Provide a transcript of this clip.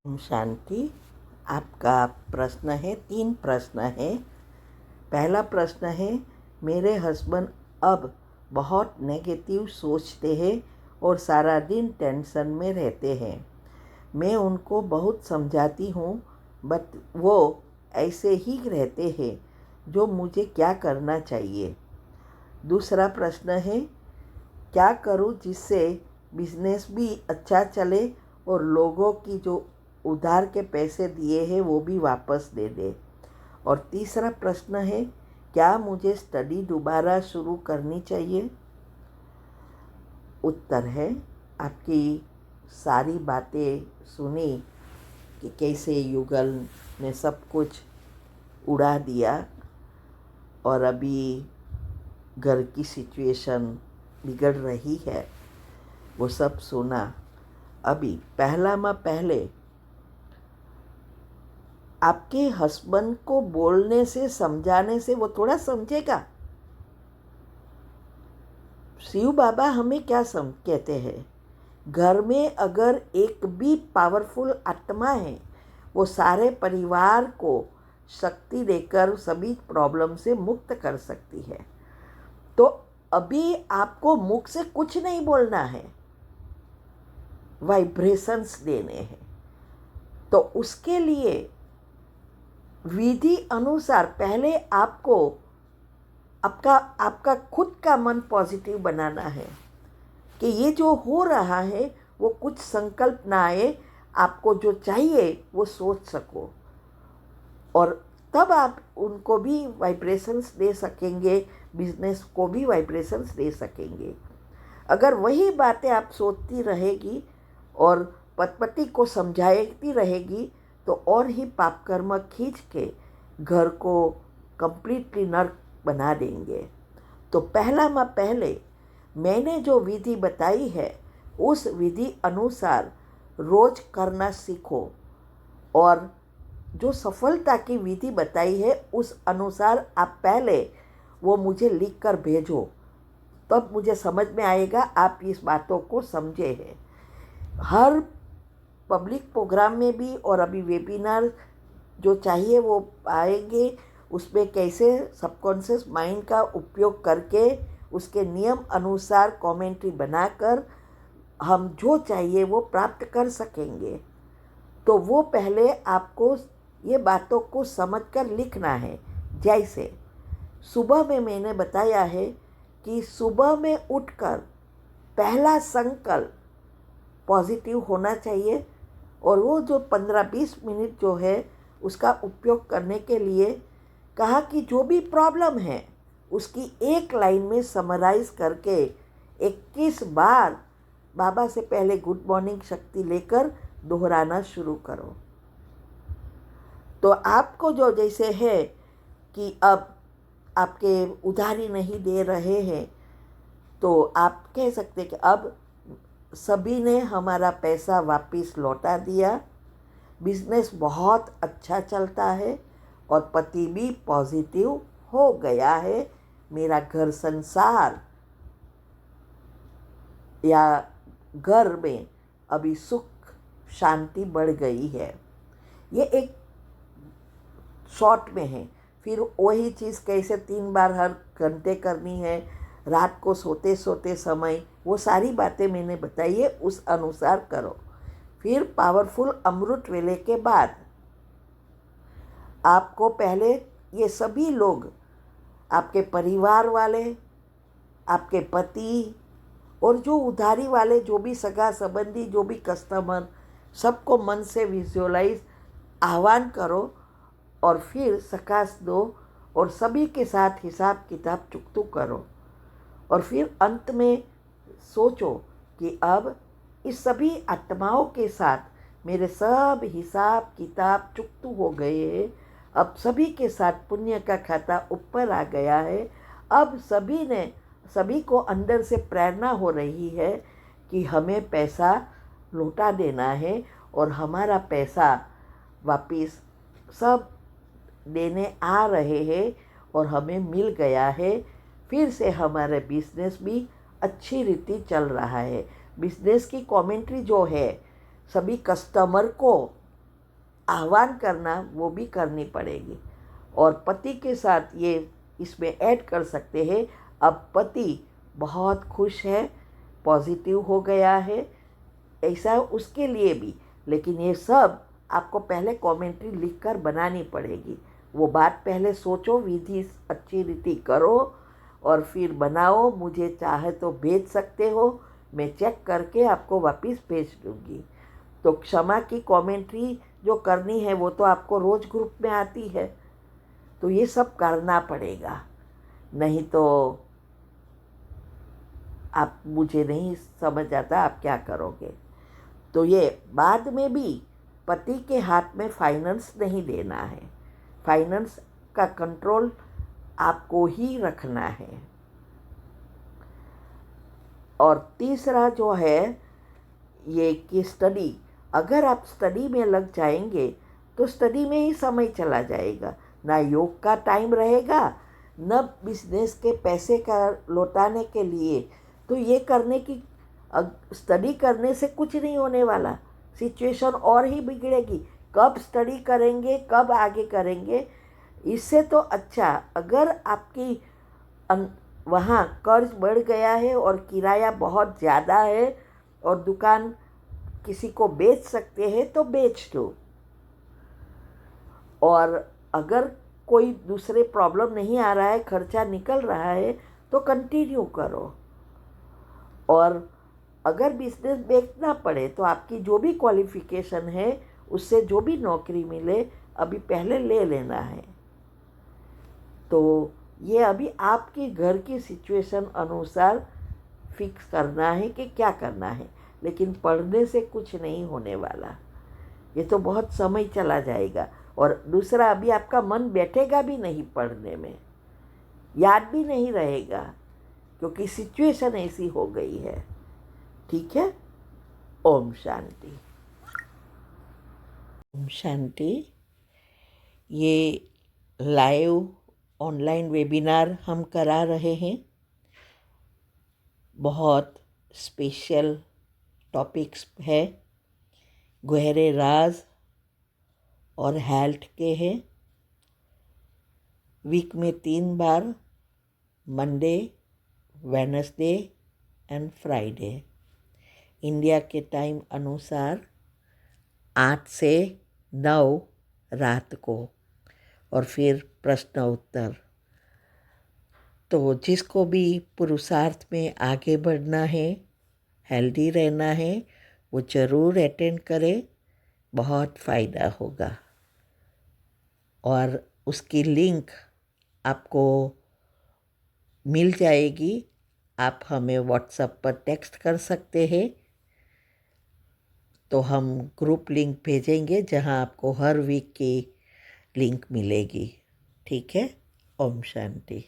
ओम शांति। आपका प्रश्न है, 3 प्रश्न है। पहला प्रश्न है, मेरे हस्बैंड अब बहुत नेगेटिव सोचते हैं और सारा दिन टेंशन में रहते हैं। मैं उनको बहुत समझाती हूँ बट वो ऐसे ही रहते हैं, जो मुझे क्या करना चाहिए। दूसरा प्रश्न है, क्या करूँ जिससे बिजनेस भी अच्छा चले और लोगों की जो उधार के पैसे दिए हैं वो भी वापस दे दे। और तीसरा प्रश्न है, क्या मुझे स्टडी दोबारा शुरू करनी चाहिए। उत्तर है, आपकी सारी बातें सुनी कि कैसे युगल ने सब कुछ उड़ा दिया और अभी घर की सिचुएशन बिगड़ रही है, वो सब सुना। अभी पहले आपके हस्बैंड को बोलने से, समझाने से वो थोड़ा समझेगा। शिव बाबा हमें क्या कहते हैं, घर में अगर एक भी पावरफुल आत्मा है, वो सारे परिवार को शक्ति देकर सभी प्रॉब्लम से मुक्त कर सकती है। तो अभी आपको मुख से कुछ नहीं बोलना है, वाइब्रेशंस देने हैं। तो उसके लिए विधि अनुसार पहले आपको आपका खुद का मन पॉजिटिव बनाना है कि ये जो हो रहा है वो कुछ संकल्प ना आए, आपको जो चाहिए वो सोच सको और तब आप उनको भी वाइब्रेशंस दे सकेंगे, बिजनेस को भी वाइब्रेशंस दे सकेंगे। अगर वही बातें आप सोचती रहेगी और पति को समझाती रहेगी तो और ही पाप कर्म खींच के घर को कंप्लीटली नर्क बना देंगे। तो पहले मैंने जो विधि बताई है उस विधि अनुसार रोज करना सीखो और जो सफलता की विधि बताई है उस अनुसार आप पहले वो मुझे लिख कर भेजो, तब मुझे समझ में आएगा आप इस बातों को समझे हैं। हर पब्लिक प्रोग्राम में भी और अभी वेबिनार जो चाहिए वो आएंगे, उसमें कैसे सबकॉन्शियस माइंड का उपयोग करके उसके नियम अनुसार कमेंट्री बनाकर हम जो चाहिए वो प्राप्त कर सकेंगे। तो वो पहले आपको ये बातों को समझकर लिखना है। जैसे सुबह में मैंने बताया है कि सुबह में उठकर पहला संकल्प पॉजिटिव होना चाहिए और वो जो 15-20 मिनट जो है उसका उपयोग करने के लिए कहा कि जो भी प्रॉब्लम है उसकी एक लाइन में समराइज करके 21 बार बाबा से पहले गुड मॉर्निंग शक्ति लेकर दोहराना शुरू करो। तो आपको जो जैसे है कि अब आपके उधारी नहीं दे रहे हैं तो आप कह सकते कि अब सभी ने हमारा पैसा वापस लौटा दिया, बिजनेस बहुत अच्छा चलता है और पति भी पॉजिटिव हो गया है, मेरा घर संसार या घर में अभी सुख शांति बढ़ गई है। ये एक शॉर्ट में है। फिर वही चीज़ कैसे 3 बार हर घंटे करनी है, रात को सोते सोते समय, वो सारी बातें मैंने बताई है, उस अनुसार करो। फिर पावरफुल अमृत वेले के बाद आपको पहले ये सभी लोग, आपके परिवार वाले, आपके पति और जो उधारी वाले, जो भी सगा संबंधी, जो भी कस्टमर, सबको मन से विजुअलाइज आह्वान करो और फिर सकाश दो और सभी के साथ हिसाब किताब चुकतू करो और फिर अंत में सोचो कि अब इस सभी आत्माओं के साथ मेरे सब हिसाब किताब चुकतू हो गए हैं, अब सभी के साथ पुण्य का खाता ऊपर आ गया है। अब सभी को अंदर से प्रेरणा हो रही है कि हमें पैसा लौटा देना है और हमारा पैसा वापस सब देने आ रहे हैं और हमें मिल गया है। फिर से हमारे बिजनेस भी अच्छी रीति चल रहा है। बिजनेस की कमेंट्री जो है सभी कस्टमर को आह्वान करना वो भी करनी पड़ेगी। और पति के साथ ये इसमें ऐड कर सकते हैं, अब पति बहुत खुश है, पॉजिटिव हो गया है, ऐसा उसके लिए भी। लेकिन ये सब आपको पहले कमेंट्री लिखकर बनानी पड़ेगी। वो बात पहले सोचो, विधि अच्छी रीति करो और फिर बनाओ। मुझे चाहे तो भेज सकते हो, मैं चेक करके आपको वापस भेज दूँगी। तो क्षमा की कमेंट्री जो करनी है वो तो आपको रोज़ ग्रुप में आती है, तो ये सब करना पड़ेगा, नहीं तो आप मुझे नहीं समझ आता आप क्या करोगे। तो ये बाद में भी पति के हाथ में फाइनेंस नहीं देना है, फाइनेंस का कंट्रोल आपको ही रखना है। और तीसरा जो है ये कि स्टडी, अगर आप स्टडी में लग जाएंगे तो स्टडी में ही समय चला जाएगा, ना योग का टाइम रहेगा, न बिजनेस के पैसे का लौटाने के लिए। तो ये करने की, स्टडी करने से कुछ नहीं होने वाला, सिचुएशन और ही बिगड़ेगी। कब स्टडी करेंगे, कब आगे करेंगे। इससे तो अच्छा अगर आपकी वहाँ कर्ज बढ़ गया है और किराया बहुत ज़्यादा है और दुकान किसी को बेच सकते हैं तो बेच दो। और अगर कोई दूसरे प्रॉब्लम नहीं आ रहा है, खर्चा निकल रहा है, तो कंटिन्यू करो। और अगर बिजनेस बेचना पड़े तो आपकी जो भी क्वालिफ़िकेशन है उससे जो भी नौकरी मिले अभी पहले ले लेना है। तो ये अभी आपके घर की सिचुएशन अनुसार फिक्स करना है कि क्या करना है, लेकिन पढ़ने से कुछ नहीं होने वाला, ये तो बहुत समय चला जाएगा। और दूसरा, अभी आपका मन बैठेगा भी नहीं पढ़ने में, याद भी नहीं रहेगा, क्योंकि सिचुएशन ऐसी हो गई है। ठीक है। ओम शांति। ओम शांति। ये लाइव ऑनलाइन वेबिनार हम करा रहे हैं, बहुत स्पेशल टॉपिक्स है, गहरे राज और हेल्थ के हैं। वीक में 3 बार, Monday, Wednesday and Friday, India के टाइम अनुसार 8 से 9 रात को, और फिर प्रश्न उत्तर। तो जिसको भी पुरुषार्थ में आगे बढ़ना है, हेल्दी रहना है, वो ज़रूर अटेंड करे, बहुत फ़ायदा होगा। और उसकी लिंक आपको मिल जाएगी, आप हमें व्हाट्सएप पर टेक्स्ट कर सकते हैं, तो हम ग्रुप लिंक भेजेंगे जहां आपको हर वीक की लिंक मिलेगी। ठीक है। ओम शांति।